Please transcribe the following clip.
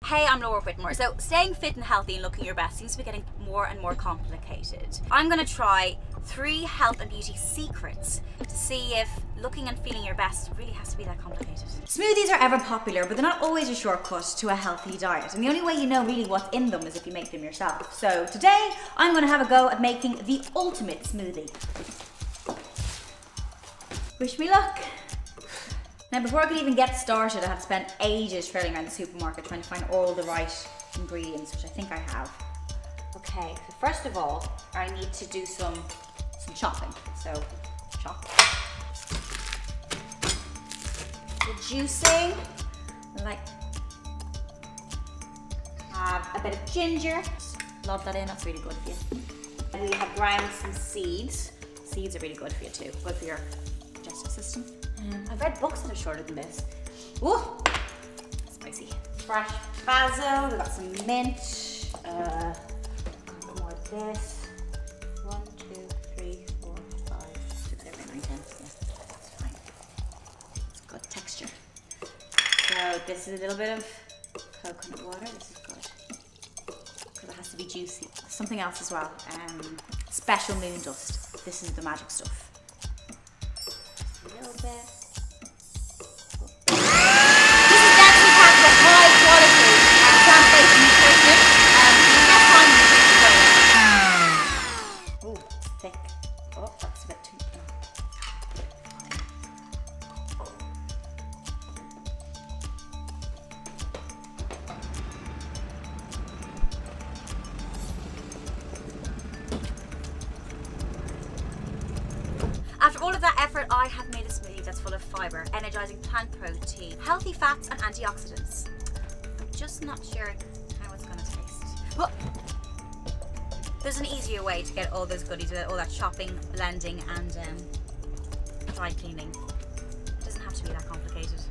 Hey, I'm Laura Whitmore. So staying fit and healthy and looking your best seems to be getting more and more complicated. I'm going to try 3 health and beauty secrets to see if looking and feeling your best really has to be that complicated. Smoothies are ever popular, but they're not always a shortcut to a healthy diet. And the only way you know really what's in them is if you make them yourself. So today, I'm going to have a go at making the ultimate smoothie. Wish me luck. Now, before I could even get started, I had to spend ages trailing around the supermarket trying to find all the right ingredients, which I think I have. Okay, so first of all, I need to do some chopping. So, chop. The juicing, like, have a bit of ginger. Lob that in, that's really good for you. And we have ground some seeds. Seeds are really good for you too, good for your digestive system. I've read books that are shorter than this. Ooh, spicy. Fresh basil, we've got some mint. More of this. 1, 2, 3, 4, 5, 6, 7, 8, 9, 10. Yeah, that's fine. It's good texture. So this is a little bit of coconut water. This is good. Because it has to be juicy. Something else as well. Special moon dust. This is the magic stuff. A little bit. This is definitely packed with high quality plant-based nutrition. You have time to ooh, it's thick. Oh, that's a bit too. After all of that effort, I have made a smoothie that's full of fibre, energizing plant protein, healthy fats and antioxidants. I'm just not sure how it's going to taste. But there's an easier way to get all those goodies without all that chopping, blending and dry cleaning. It doesn't have to be that complicated.